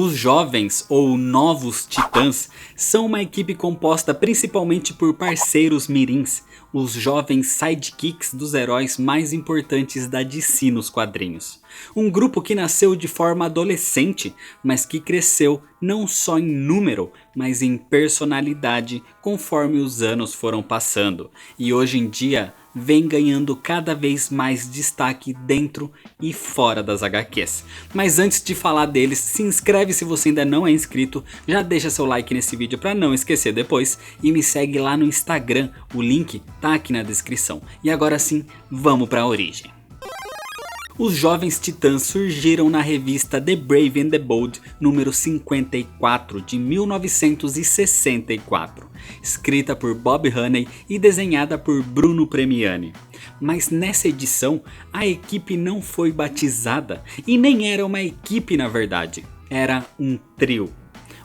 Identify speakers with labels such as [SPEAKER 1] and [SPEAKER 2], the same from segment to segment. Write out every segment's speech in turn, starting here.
[SPEAKER 1] Os Jovens ou Novos Titãs são uma equipe composta principalmente por parceiros mirins, os jovens sidekicks dos heróis mais importantes da DC nos quadrinhos. Um grupo que nasceu de forma adolescente, mas que cresceu não só em número, mas em personalidade conforme os anos foram passando, e hoje em dia vem ganhando cada vez mais destaque dentro e fora das HQs. Mas antes de falar deles, se inscreve se você ainda não é inscrito, já deixa seu like nesse vídeo para não esquecer depois e me segue lá no Instagram, o link tá aqui na descrição. E agora sim, vamos para a origem. Os Jovens Titãs surgiram na revista The Brave and the Bold número 54 de 1964, escrita por Bob Haney e desenhada por Bruno Premiani. Mas nessa edição, a equipe não foi batizada e nem era uma equipe na verdade, era um trio,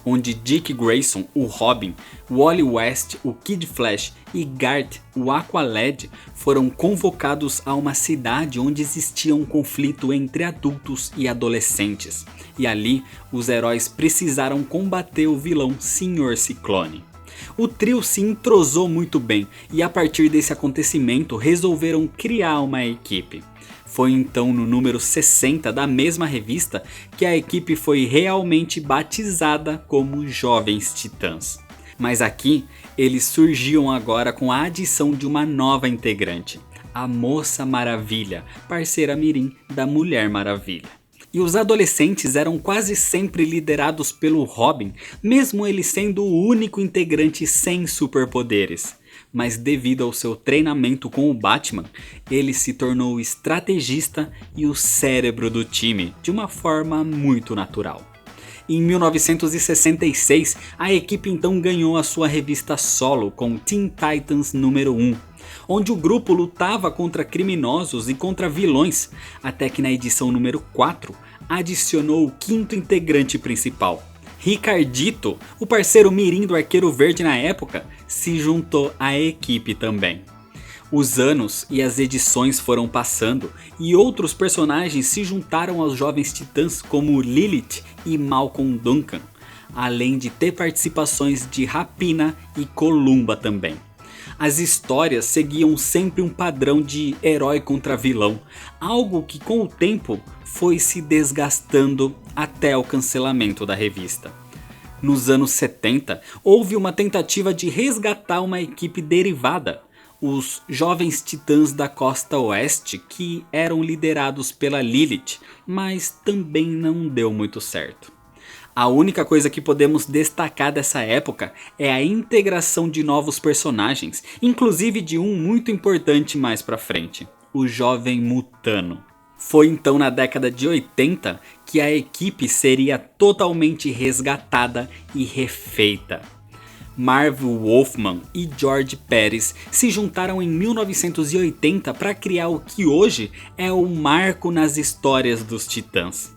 [SPEAKER 1] onde Dick Grayson, o Robin, Wally West, o Kid Flash e Garth, o Aqualad, foram convocados a uma cidade onde existia um conflito entre adultos e adolescentes. E ali, os heróis precisaram combater o vilão Sr. Ciclone. O trio se entrosou muito bem e a partir desse acontecimento resolveram criar uma equipe. Foi então no número 60 da mesma revista que a equipe foi realmente batizada como Jovens Titãs. Mas aqui eles surgiam agora com a adição de uma nova integrante, a Moça Maravilha, parceira mirim da Mulher Maravilha. E os adolescentes eram quase sempre liderados pelo Robin, mesmo ele sendo o único integrante sem superpoderes. Mas devido ao seu treinamento com o Batman, ele se tornou o estrategista e o cérebro do time, de uma forma muito natural. Em 1966, a equipe então ganhou a sua revista solo com Teen Titans número 1, onde o grupo lutava contra criminosos e contra vilões, até que na edição número 4 adicionou o quinto integrante principal. Ricardito, o parceiro mirim do Arqueiro Verde na época, se juntou à equipe também. Os anos e as edições foram passando e outros personagens se juntaram aos Jovens Titãs como Lilith e Malcolm Duncan, além de ter participações de Rapina e Columba também. As histórias seguiam sempre um padrão de herói contra vilão, algo que com o tempo foi se desgastando até o cancelamento da revista. Nos anos 70, houve uma tentativa de resgatar uma equipe derivada, os Jovens Titãs da Costa Oeste, que eram liderados pela Lilith, mas também não deu muito certo. A única coisa que podemos destacar dessa época é a integração de novos personagens, inclusive de um muito importante mais pra frente, o Jovem Mutano. Foi então na década de 80 que a equipe seria totalmente resgatada e refeita. Marv Wolfman e George Pérez se juntaram em 1980 para criar o que hoje é o marco nas histórias dos Titãs.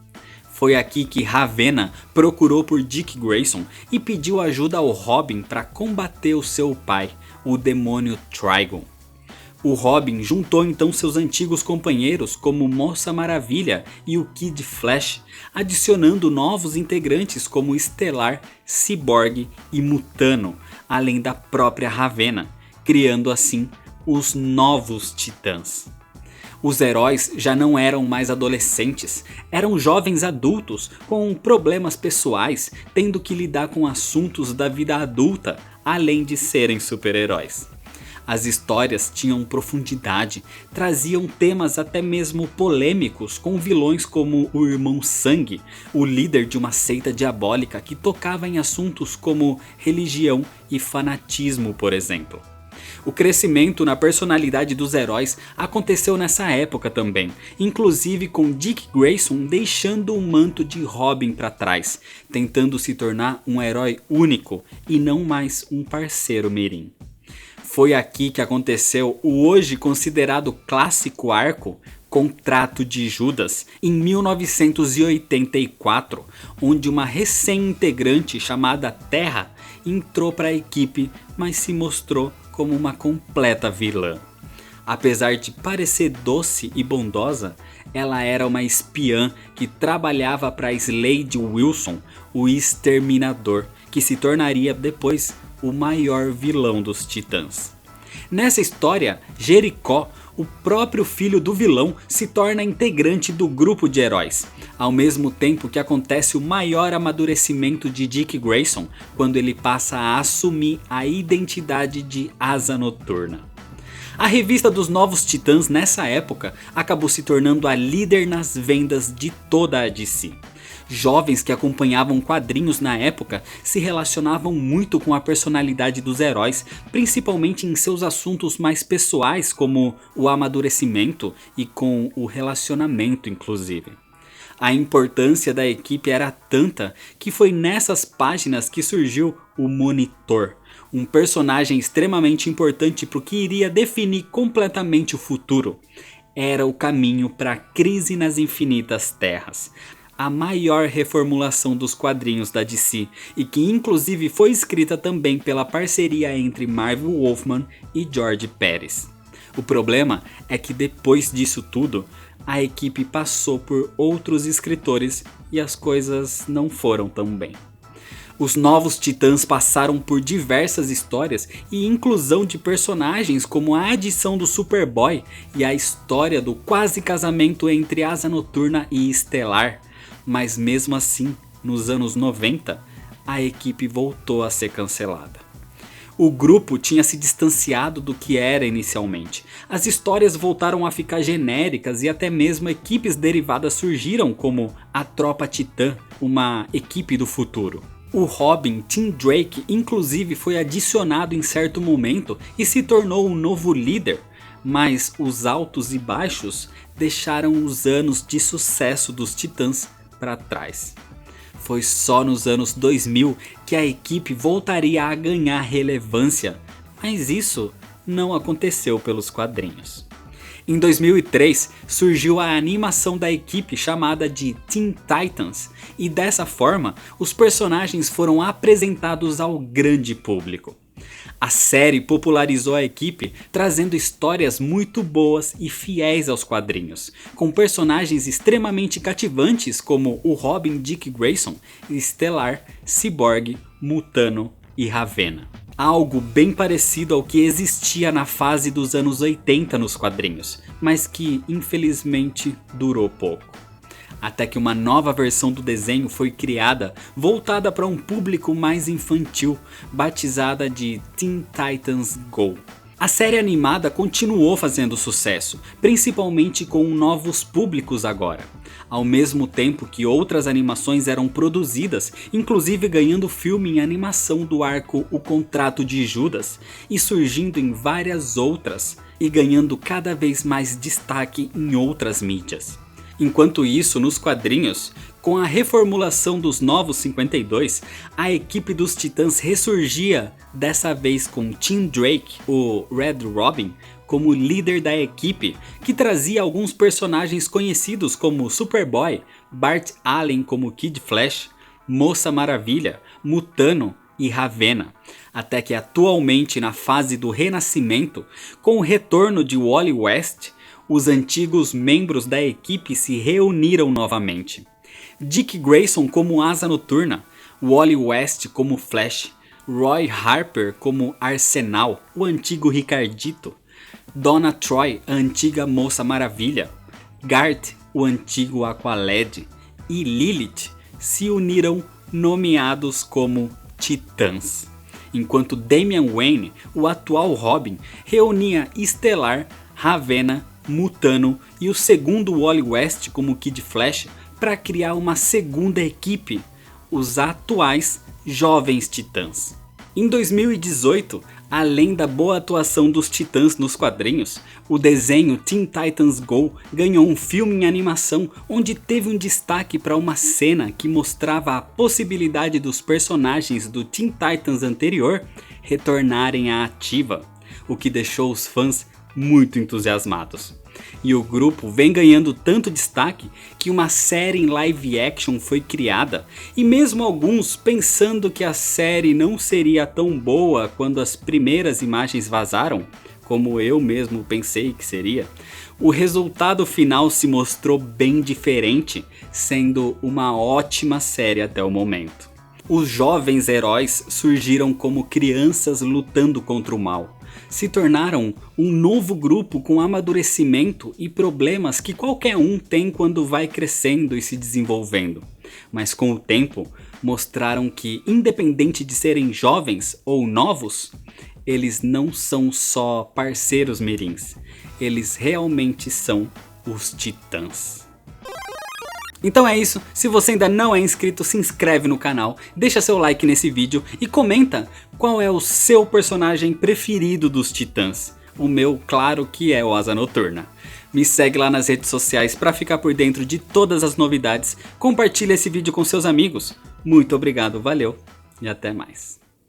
[SPEAKER 1] Foi aqui que Ravenna procurou por Dick Grayson e pediu ajuda ao Robin para combater o seu pai, o demônio Trigon. O Robin juntou então seus antigos companheiros como Moça Maravilha e o Kid Flash, adicionando novos integrantes como Estelar, Cyborg e Mutano, além da própria Ravenna, criando assim os Novos Titãs. Os heróis já não eram mais adolescentes, eram jovens adultos com problemas pessoais, tendo que lidar com assuntos da vida adulta, além de serem super-heróis. As histórias tinham profundidade, traziam temas até mesmo polêmicos com vilões como o Irmão Sangue, o líder de uma seita diabólica que tocava em assuntos como religião e fanatismo, por exemplo. O crescimento na personalidade dos heróis aconteceu nessa época também, inclusive com Dick Grayson deixando o manto de Robin para trás, tentando se tornar um herói único e não mais um parceiro mirim. Foi aqui que aconteceu o hoje considerado clássico arco Contrato de Judas, em 1984, onde uma recém-integrante chamada Terra entrou para a equipe, mas se mostrou como uma completa vilã. Apesar de parecer doce e bondosa, ela era uma espiã que trabalhava para Slade Wilson, o Exterminador, que se tornaria depois o maior vilão dos Titãs. Nessa história, Jericó, o próprio filho do vilão, se torna integrante do grupo de heróis, ao mesmo tempo que acontece o maior amadurecimento de Dick Grayson quando ele passa a assumir a identidade de Asa Noturna. A revista dos Novos Titãs nessa época acabou se tornando a líder nas vendas de toda a DC. Jovens que acompanhavam quadrinhos na época se relacionavam muito com a personalidade dos heróis, principalmente em seus assuntos mais pessoais como o amadurecimento e com o relacionamento inclusive. A importância da equipe era tanta que foi nessas páginas que surgiu o Monitor, um personagem extremamente importante para o que iria definir completamente o futuro. Era o caminho para a Crise nas Infinitas Terras, a maior reformulação dos quadrinhos da DC e que inclusive foi escrita também pela parceria entre Marv Wolfman e George Pérez. O problema é que depois disso tudo, a equipe passou por outros escritores e as coisas não foram tão bem. Os Novos Titãs passaram por diversas histórias e inclusão de personagens como a adição do Superboy e a história do quase casamento entre Asa Noturna e Estelar. Mas mesmo assim, nos anos 90, a equipe voltou a ser cancelada. O grupo tinha se distanciado do que era inicialmente. As histórias voltaram a ficar genéricas e até mesmo equipes derivadas surgiram como a Tropa Titã, uma equipe do futuro. O Robin, Tim Drake, inclusive foi adicionado em certo momento e se tornou um novo líder. Mas os altos e baixos deixaram os anos de sucesso dos Titãs para trás. Foi só nos anos 2000 que a equipe voltaria a ganhar relevância, mas isso não aconteceu pelos quadrinhos. Em 2003 surgiu a animação da equipe chamada de Teen Titans e dessa forma os personagens foram apresentados ao grande público. A série popularizou a equipe, trazendo histórias muito boas e fiéis aos quadrinhos, com personagens extremamente cativantes como o Robin Dick Grayson, Estelar, Cyborg, Mutano e Ravenna. Algo bem parecido ao que existia na fase dos anos 80 nos quadrinhos, mas que infelizmente durou pouco. Até que uma nova versão do desenho foi criada, voltada para um público mais infantil, batizada de Teen Titans Go! A série animada continuou fazendo sucesso, principalmente com novos públicos agora, ao mesmo tempo que outras animações eram produzidas, inclusive ganhando filme em animação do arco O Contrato de Judas, e surgindo em várias outras, e ganhando cada vez mais destaque em outras mídias. Enquanto isso, nos quadrinhos, com a reformulação dos Novos 52, a equipe dos Titãs ressurgia, dessa vez com Tim Drake, o Red Robin, como líder da equipe, que trazia alguns personagens conhecidos como Superboy, Bart Allen como Kid Flash, Moça Maravilha, Mutano e Ravenna, até que atualmente na fase do Renascimento, com o retorno de Wally West, os antigos membros da equipe se reuniram novamente. Dick Grayson como Asa Noturna, Wally West como Flash, Roy Harper como Arsenal, o antigo Ricardito, Donna Troy, a antiga Moça Maravilha, Garth, o antigo Aqualad, e Lilith se uniram nomeados como Titãs, enquanto Damian Wayne, o atual Robin, reunia Estelar, Ravenna, Mutano e o segundo Wally West como Kid Flash para criar uma segunda equipe, os atuais Jovens Titãs. Em 2018, além da boa atuação dos Titãs nos quadrinhos, o desenho Teen Titans Go! Ganhou um filme em animação onde teve um destaque para uma cena que mostrava a possibilidade dos personagens do Teen Titans anterior retornarem à ativa, o que deixou os fãs muito entusiasmados. E o grupo vem ganhando tanto destaque que uma série em live action foi criada, e mesmo alguns pensando que a série não seria tão boa quando as primeiras imagens vazaram, como eu mesmo pensei que seria, o resultado final se mostrou bem diferente, sendo uma ótima série até o momento. Os jovens heróis surgiram como crianças lutando contra o mal. Se tornaram um novo grupo com amadurecimento e problemas que qualquer um tem quando vai crescendo e se desenvolvendo. Mas com o tempo, mostraram que, independente de serem jovens ou novos, eles não são só parceiros mirins, eles realmente são os Titãs. Então é isso, se você ainda não é inscrito, se inscreve no canal, deixa seu like nesse vídeo e comenta qual é o seu personagem preferido dos Titãs. O meu, claro que é o Asa Noturna. Me segue lá nas redes sociais para ficar por dentro de todas as novidades, compartilha esse vídeo com seus amigos. Muito obrigado, valeu e até mais.